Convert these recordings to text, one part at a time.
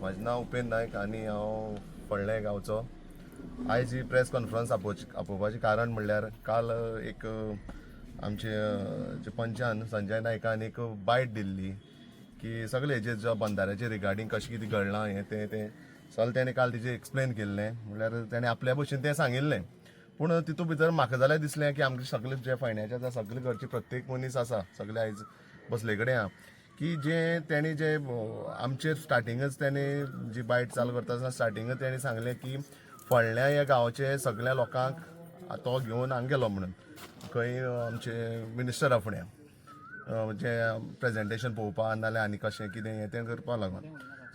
म्हाजें नांव उपेंद्र नायक आनी हांव फोडले गांवचो. आयज ही प्रेस कॉन्फरन्स आपोवपाचें कारण म्हणल्यार काल एक आमचे जे पंचान संजय नायकान एक बायट दिल्ली की सगळे हेजे जो बंधाऱ्याचे रिगार्डींग कशें कितें घडलां हें तें सगळें तेणें काल तेजें एक्सप्लेन केल्लें. म्हणल्यार तेणें आपल्या भशेन तें सांगिल्लें. पूण तितूंत भितर म्हाका जाल्यार दिसलें की आमचे सगळे जे फायण्याचे आसा सगळे घरचे प्रत्येक मनीस आसा सगळे आयज बसले कडेन आहा की जे तेणी जे आमचेर स्टार्टिंगच तेणी जी बायट चालू करता आसतना स्टार्टिंगच तेणी सांगलें की फोडल्या ह्या गांवचे सगळ्या लोकांक तो घेवन हांगा गेलो म्हणून खंय आमचे मिनिस्टरा फुड्या जे प्रेजेंटेशन पळोवपा नाल्यार आनी कशें कितें हें तें करपा लागून.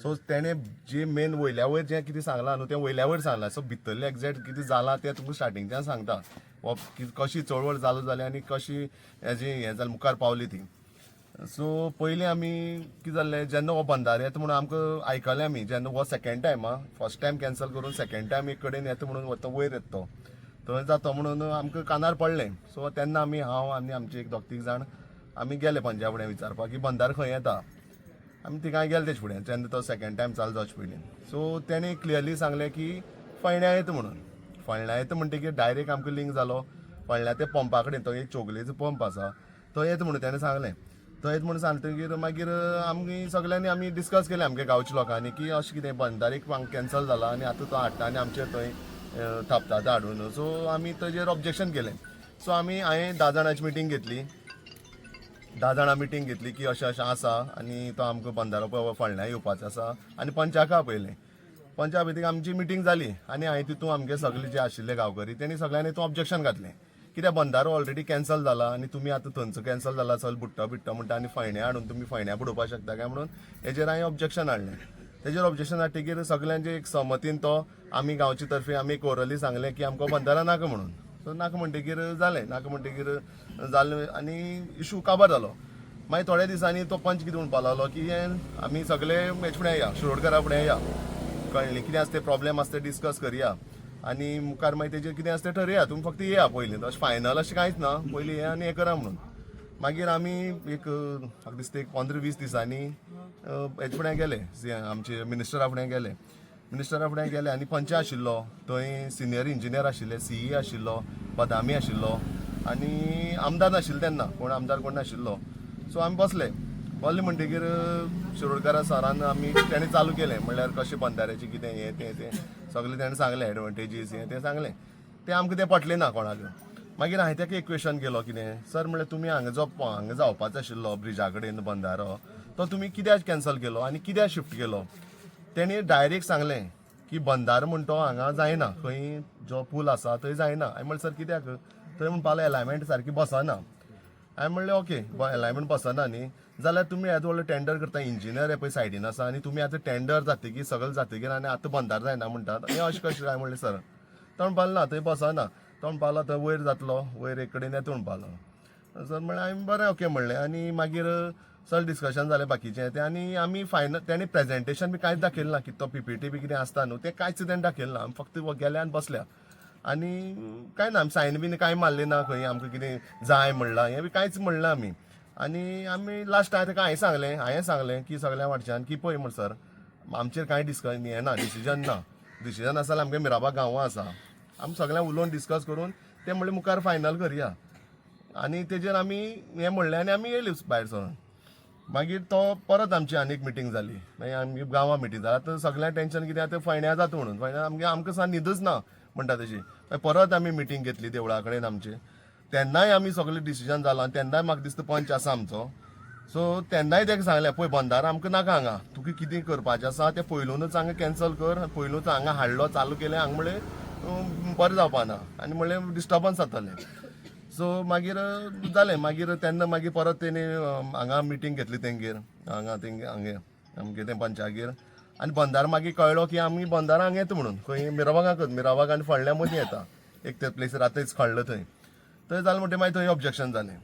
सो तेणें जी मेन वयल्या वयर जें कितें सांगलां न्हू तें वयल्या वयर सांगलां. सो भितरलें एक्झॅक्ट कितें जालां तें तुमकां स्टार्टिंगच्यान सांगता वा कशी चळवळ चालू जाली आनी कशी हेजी हें जालें मुखार पावली ती. सो पयलीं आमी कितें जाल्लें जेन्ना हो बंधारो येता म्हणून आमकां आयकलें आमी जेन्ना हो second time first time cancel करून सेकंड टायम एक कडेन येता म्हणून तो वयर येता तो थंय जाता म्हणून आमकां कानार पडलें. सो तेन्ना आमी हांव आनी आमचे एक दोग तीग जाण आमी गेले पंचा फुडें विचारपाक की बंधारो खंय येता. आमी थिंगां गेले तेजे फुडें जेन्ना तो सेकंड टायम चालू जावचे पयलीं. सो तेणें क्लियरली सांगलें की फोंड्या येता म्हणून. फोंड्या येता म्हणटकीर डायरेक्ट आमकां लिंक जालो फोंड्या ते पंपा कडेन तो एक चोगलेचो पंप आसा तो येता म्हणून तेणें सांगलें. तो येता म्हणून सांगतकीर मागीर आमी सगळ्यांनी आमी डिस्कस केलें आमच्या गांवच्या लोकांनी की अशें कितें बंधारो एक कॅन्सल जाला आनी आतां तो हाडटा आनी आमचेर थंय थापता तो हाडून. सो आमी ताजेर ऑब्जेक्शन केलें. सो हांवें 10 जाणांची मिटींग घेतली. 10 जाणां मिटींग घेतली की अशें अशें आसा आनी तो आमकां बंधारो फोंड्या येवपाचो आसा आनी पंचाक आपयलें. पंचा भितर आमची मिटींग जाली आनी हांवें तितून आमगे सगळे जे आशिल्ले गांवकरी तेणी सगळ्यांनी हितून ऑब्जेक्शन घातलें. कित्याक बंधारो ऑलरेडी कॅन्सल जाला आनी तुमी आतां थंयचो कॅन्सल जाला चल बुडटा म्हणटा आनी फोंड्या हाडून तुमी फोंड्या बुडोवपाक शकता काय म्हणून हेजेर हांवें ऑब्जेक्शन हाडलें. तेजेर ऑब्जेक्शन हाडटकीर सगळ्यांचे एक सहमतीन तो आमी गांवचे तर्फे आमी एक ओरली सांगलें की आमकां बंधारो नाका म्हणून. सो नाका म्हणटकीर जालें. नाका म्हणटकीर जालें आनी इशू काबार जालो. मागीर थोड्या दिसांनी तो पंच कितें म्हणपा लागलो की आमी सगळे हेजे फुडें या शिरोडकरा फुडें या कळ्ळें कितें आसा तें प्रॉब्लेम आसा तें डिस्कस करया आनी मुखार मागीर तेजेर कितें आसा तें ठरया. तुमी फक्त येया पयलीं अशें फायनल अशें कांयच ना पयलीं येया आनी हें करा म्हणून. मागीर आमी एक म्हाका दिसता एक 15-20 दिसांनी हेजे फुडें गेले आमचे मिनिस्टरा फुडें गेले. मिनिस्टरा फुडें गेले आनी पंच आशिल्लो थंय सिनियर इंजिनियर आशिल्ले CE आशिल्लो बदामी आशिल्लो आनी आमदार नाशिल्लो तेन्ना कोण आमदार कोण नाशिल्लो. सो आमी बसले म्हणटकीर शिरोडकारा सरान आमी तेणें चालू केलें म्हणल्यार कशें बंधाऱ्याचें कितें हें तें सगळें तेणें सांगलें एडवांटेजीस हें तें सांगलें. तें आमकां तें पटलें ना कोणाक. मागीर हांवें ताका एक क्वेश्चन केलो कितें सर म्हणल्यार तुमी हांगा जावपाचो आशिल्लो ब्रिजा कडेन बंधारो तो तुमी कित्याक कॅन्सल केलो आनी कित्याक शिफ्ट केलो. तेणी डायरेक्ट सांगलें की बंधारो म्हण तो हांगा जायना खंय जो पूल आसा थंय जायना. हांवें म्हणलें सर कित्याक थंय म्हणपाक अलायमेंट सारकी बसना. हांवें म्हणलें ओके अलायमेंट बसना न्ही जाल्यार तुमी येदो व्हडलो टेंडर करता इंजिनियर हे पळय सायडीन आसा आनी तुमी आतां टेंडर जातकीर सगळें जातकीर आनी आतां बंधारो जायना म्हणटात हें अशें कशें काय म्हणलें सर. तो म्हणपालो ना थंय बसना. तो म्हणपालो थंय वयर जातलो वयर एक कडेन येता म्हणपालो. सर म्हणलें हांवें बरें ओके म्हणलें आनी मागीर चल डिस्कशन जालें बाकीचें तें आनी आमी फायनल तेणी प्रेजेंटेशन बी कांयच दाखयलें ना की तो PPT बी कितें आसता न्हू तें कांयच तेणें दाखयलें ना. आमी फक्त गेले आनी बसल्या आनी कांय ना आमी सायन बीन कांय मारलें ना खंय आमकां कितें जाय म्हणलां हें बी कांयच म्हणलें आमी. आनी आमी लास्ट ताका हांवें सांगलें की सगळ्या वाटच्यान की पळय म्हण सर आमचेर कांय हें ना डिसिजन ना. डिसिजन आसा जाल्यार आमगे मिराबा गांवां आसा आमी सगळ्यांक उलोवन डिस्कस करून तें म्हणलें मुखार फायनल करया. आनी तेजेर आमी हें म्हणलें आनी आमी येयलीं भायर सरून. मागीर तो परत आमची आनी एक मिटींग जाली मागीर आमगे गांवां मिटींग जाली. आतां सगळ्यांक टेंशन कितें आतां फोंड्या जाता म्हणून फोंड्या आमकां सा न्हिदूच ना म्हणटा तशी. मागीर परत आमी मिटींग घेतली देवळा कडेन आमचे. तेन्नाय आमी सगळें डिसिजन जालां तेन्नाय म्हाका दिसता पंच आसा आमचो. सो तेन्नाय ताका सांगलें पळय बंधारो आमकां नाका हांगा तुका कितें करपाचें आसा तें पयलूनच हांगा कॅन्सल कर पयलूच हांगा हाडलो चालू केलें हांगा म्हणलें बरें जावपाना आनी म्हणलें डिस्टर्बन्स जातलें. सो मागीर जालें मागीर तेन्ना मागीर परत तेणी हांगा मिटींग घेतली तेंगेर हांगा आमगे तें पंचागेर आनी बंधारो मागीर कळ्ळो की आमी बंधारो हांगा येता म्हणून खंय मिराबाग आनी फोंड्या मदीं येता एक त्या प्लेसीर आतांच कळ्ळें थंय जालें म्हणटा मागीर थंय ऑब्जेक्शन जालें.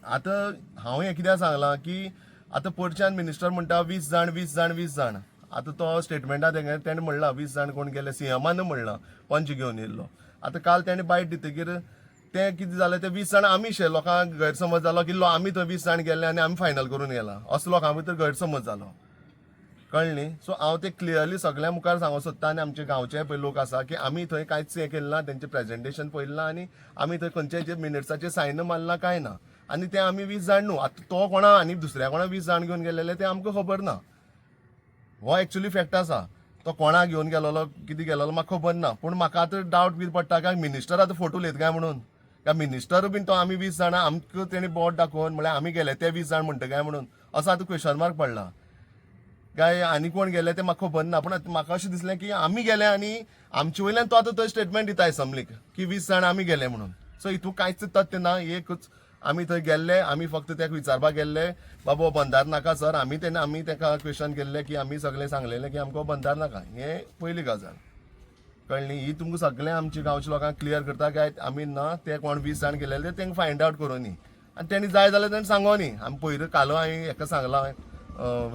आतां हांव हें कित्याक सांगलां की आतां परच्यान मिनिस्टर म्हणटा 20 जाण आतां तो स्टेटमेंटान तेणें म्हणलां 20 जाण कोण गेले CMन म्हणलां पंच घेवन येयल्लो. आतां काल तेणें बायट दितकीर तें कितें जालें तें 20 जाण आमीशे लोकांक गैरसमज जालो की आमी थंय 20 जाण गेले आनी आमी फायनल करून गेला असो लोकां भितर गैरसमज जालो. कळ्ळें न्ही. सो हांव ते क्लियरली सगळ्या मुखार सांगूंक सोदता आनी आमचे गांवचे पळय लोक आसा की आमी थंय कांयच हें केलें ना, तेंचें प्रेजेंटेशन पळयलें ना आनी आमी थंय खंयच्याय मिनिट्साचेर सायन मारला काय ना. आनी ते आमी 20 जाण न्हू, आतां तो कोणा आनी दुसऱ्या कोणा 20 जाण घेवन गेलेले ते आमकां खबर ना. हो एक्चुअली फॅक्ट आसा. तो कोणा घेवन गेलोलो कितें गेलोलो म्हाका खबर ना. पूण म्हाका आतां डावट बी पडटा काय मिनिस्टर आतां फोटो उलयता काय म्हणून, काय मिनिस्टर बीन तो आमी 20 जाणां आमकां तेणी बोट दाखोवन म्हळ्यार आमी गेले ते 20 जाण म्हणटा काय म्हणून असो आतां क्वेश्चन मार्क पडला काय आनी कोण गेले ते म्हाका खबर ना. पूण म्हाका अशें दिसलें की आमी गेले आनी आमचे वयल्यान तो आतां थंय स्टेटमेंट दिता एसंब्लीक की 20 जाण आमी गेले म्हणून. सो हितून कांयच तथ्य ना. एकच आमी थंय गेल्ले, आमी फक्त ताका विचारपाक गेल्ले बाबा बंदार नाका सर. आमी ताका क्वेश्चन केल्ले की आमी सगळे सांगलेलें की आमकां बंदार नाका. हें पयली गजाल कळ्ळी. ही तुमकां सगळें आमच्या गांवच्या लोकांक क्लियर करता काय आमी ना ते कोण 20 जाण गेलेले ते तांकां फायंड आवट करूं न्ही. आनी तेणी जाय जाल्यार तेणें सांगो न्ही. आमी पयलीं कालो हांवें हेका सांगलां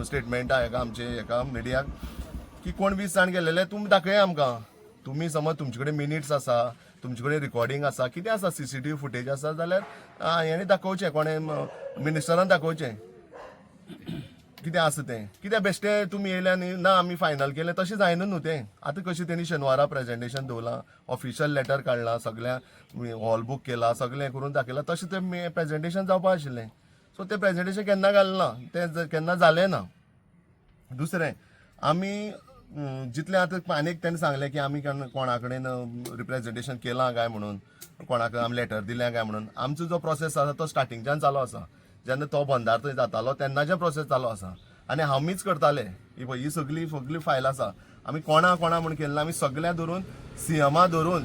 स्टेटमेंटा हेका आमचे हेका मिडियाक की कोण 20 जाण गेलेले तुमी दाखया आमकां. तुमी समज तुमचे कडेन मिनिट्स आसा, तुमचे कडेन रिकॉर्डिंग आसा, कितें आसा CCTV फुटेज आसा जाल्यार हेणी दाखोवचें, कोणें मिनिस्टरान दाखोवचें कितें आसा तें. कित्याक बेश्टे तुमी येयले आनी ना आमी फायनल केलें तशें जायना न्हू तें. आतां कशें तेणी शेनवारा प्रेजेंटेशन दवरलां, ऑफिशियल लेटर काडलां, सगळ्या हॉल बूक केला, सगळें करून दाखयलां, तशें तें प्रेजेंटेशन जावपा आशिल्लें. सो तें प्रेजेंटेशन केन्ना घालना, तें केन्ना जालें ना. दुसरें आमी जितलें आतां आनीक तेणें सांगलें की आमी कोणा कडेन रिप्रेजेंटेशन केलां काय म्हणून, कोणाक आमी लेटर दिलें काय म्हणून. आमचो जो प्रोसेस आसा तो स्टार्टिंगच्यान चालू आसा. जेन्ना तो बंदार थंय जातालो तेन्नाचे प्रोसेस चालू आसा आनी आमीच करताले. ही सगळी फायल आसा. आमी कोणा म्हणून केलें ना. आमी सगळ्या धरून CMा धरून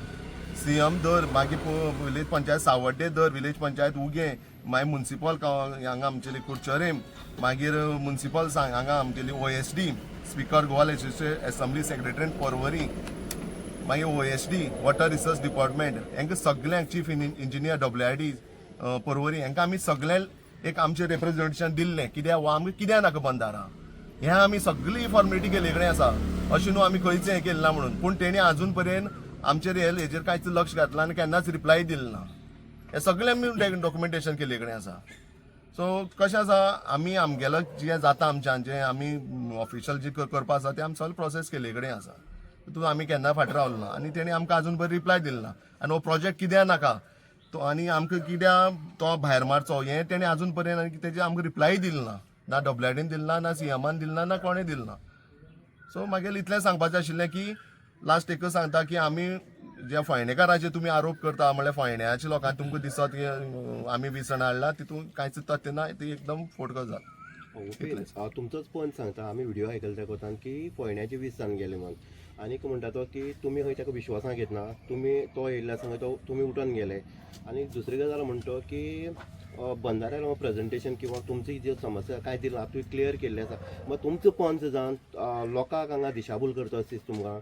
CM धर, मागीर विलेज पंचायत सावड्डे धर, विलेज पंचायत उगे, मागीर म्युन्सिपल हांगा आमचेली कुडचरेम, मागीर म्युन्सिपल हांगा आमगेली OSD speaker Goa legislative assembly secretariat Porvorim, मागीर OSD वॉटर रिसोर्स डिपार्टमेंट, हांकां सगळ्यांक चीफ इंजिनियर WID पर्वरी, हांकां आमी सगळे एक आमचें रिप्रेजेंटेशन दिल्लें. कित्याक आमकां कित्याक नाका बंदारा हें आमी सगळी फॉर्मेलिटी केले कडेन आसा. अशें न्हू आमी खंयच हें केलें ना म्हणून. पूण तेणी आजून पर्यंत आमचेर हेजेर कांयच लक्ष घातलां आनी केन्नाच रिप्लाय दिलें ना. हें सगळें आमी डॉक्युमेंटेशन केले कडेन आसा. सो कशें आसा आमी आमगेलो जें जाता आमच्यान जें आमी ऑफिशियल जी करपा आसा तें आमी सगळें प्रोसेस केले कडेन आसा. तितून आमी केन्ना फाटी रावलो ना आनी तेणी आमकां आजून पर्यंत रिप्लाय दिलो ना. आनी हो प्रोजेक्ट कित्याक नाका तो आनी आमकां कित्याक तो भायर मारचो हें तेणी आजून पर्यंत आनी तेजें आमकां रिप्लाय दिलो ना. ना WIDन दिलो ना, ना CMान दिलो ना, ना कोणें दिलो ना. सो मागीर इतलें सांगपाचें आशिल्लें की लास्ट एकच सांगता की आमी जे फोंडेकाराचे तुमी आरोप करता म्हळ्यार फोंड्याच्या लोकांक तुमकां दिसत की आमी 20 जाणां हाडला, तितून कांयच तथ्य ना. ती एकदम फोट गजाल. तुमचोच पॉयंट सांगता. आमी व्हिडिओ आयकले त्या कोतान की फोंड्याचे 20 जाण गेले म्हणून. आनीक म्हणटा तो की तुमी खंय ताका विश्वासांत घेतना, तुमी तो येयल्ल्या संग तो तुमी उठून गेले. आनी दुसरी गजाल म्हणटा की बंदाऱ्यार प्रेजेंटेशन किंवा तुमची जी समस्या काय दिला तुवें क्लियर केल्ली आसा, मग तुमचो पंच जावन लोकांक हांगा दिशाभूल करता अशें तुमकां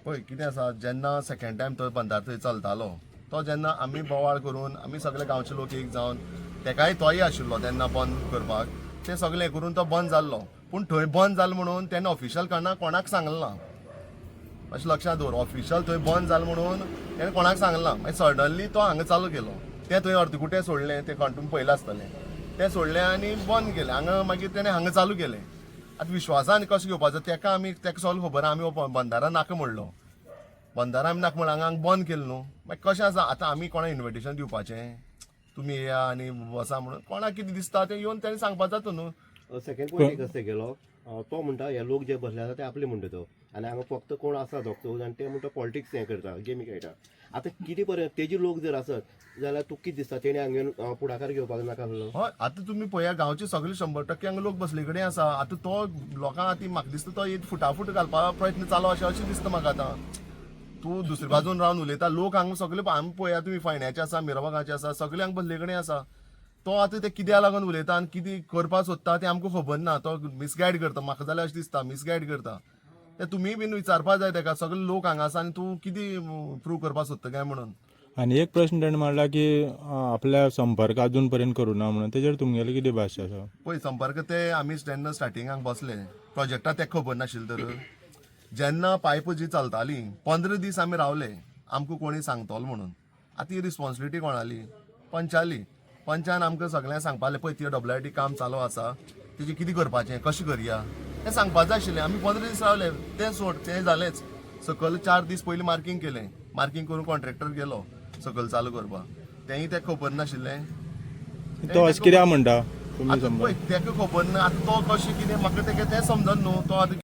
पळय कितें आसा. जेन्ना सेकंड टायम तो बंदार थंय चलतालो तो जेन्ना आमी बोवाळ करून आमी सगळे गांवचे लोक एक जावन तेकाय तोय आशिल्लो तेन्ना बंद करपाक, ते सगळे करून तो बंद जाल्लो. पूण थंय बंद जालो म्हणून तेन्ना ऑफिशियल कोणाक सांगलें ना. अशें लक्षांत दवर. ऑफिशियल थंय बंद जालें म्हणून तेणें कोणाक सांगलें ना. मागीर सडनली तो हांगा चालू केलो. ते थंय अर्दकुटें सोडलें, ते तुमी पयलें आसतलें तें सोडलें आनी बंद केलें. हांगा मागीर तेणें हांगा चालू केलें. आतां विश्वासान कशें घेवपाचो तेका सगळें खबर. आमी बंदारा नाका म्हणलो, बंदारा आमी नाका म्हणून हांगा बंद केलें न्हू. मागीर कशें आसा आतां आमी कोणाक इन्विटेशन दिवपाचें तुमी येया आनी वसा म्हणून. कोणाक कितें दिसता तें येवन तेणें सांगपाक जाता न्हू. सेकंड पॉयंट एक आसा गेलो तो म्हणटा हे लोक जे बसले आसा ते आपले म्हणटा तो, आनी हांगा फक्त कोण आसा दोग जाण ते म्हणटा पॉलिटिक्स हें करता, गेमी खेळटा. आतां कितें पर्यंत तेजे लोक जर आसत जाल्यार तुका कितें दिसता तेणी हांगा फुडाकार घेवपाक नाका आसलो? हय आतां तुमी पळया गांवचे सगळे 100% हांगा लोक बसले कडेन आसा. आतां तो लोकांक आतां म्हाका दिसता तो एक फुटाफूट घालपाक प्रयत्न चालू अशें दिसता म्हाका. आतां तूं दुसरे बाजून रावन उलयता लोक हांगा सगळे आमी पळया तुमी फोंड्याचे आसा, मिरवागाचे आसा, सगळे हांगा बसले कडेन आसा. तो आतां ते कित्याक लागून उलयता आनी कितें करपाक सोदता तें आमकां खबर ना. तो मिसगायड करता म्हाका जाल्यार अशें दिसता, मिसगायड करता. तें तुमी बीन विचारपाक जाय तेका. सगळे लोक हांगा आसा आनी तूं कितें प्रूव करपाक सोदता काय म्हणून. आनी एक प्रश्न ताणें मांडला की आपल्या संपर्क अजून पर्यंत करूना म्हणून. तेजेर तुमगेली कितें भाश्य आसा? पळय संपर्क ते आमी जेन्ना स्टार्टिंगाक बसले प्रोजेक्टाक तेका खबर नाशिल्लें तर जेन्ना पायप जी चलताली 15 दीस आमी रावले आमकां कोणी सांगतलो म्हणून. आतां ही रिस्पॉन्सिबिलिटी कोणाली? पंचाली. पंचान आमकां सगळ्यांक सांगपालें पळय ती WID काम चालू आसा तेजें कितें करपाचें, कशें करया. तें सांगपाक जाय आशिल्लें आमी 15 दीस रावले तें सोड तें जालेंच सकयल 4 दीस पयलीं मार्कींग केलें मार्कींग करून कॉन्ट्रॅक्टर गेलो सकयल चालू करपाक तेंय तेका खबर नाशिल्लें तो अशें कित्याक म्हणटा तुमी आतां समजा पळय तेका खबर ना आतां तो कशें कितें म्हाका तेका तें समजन न्हू तो आतां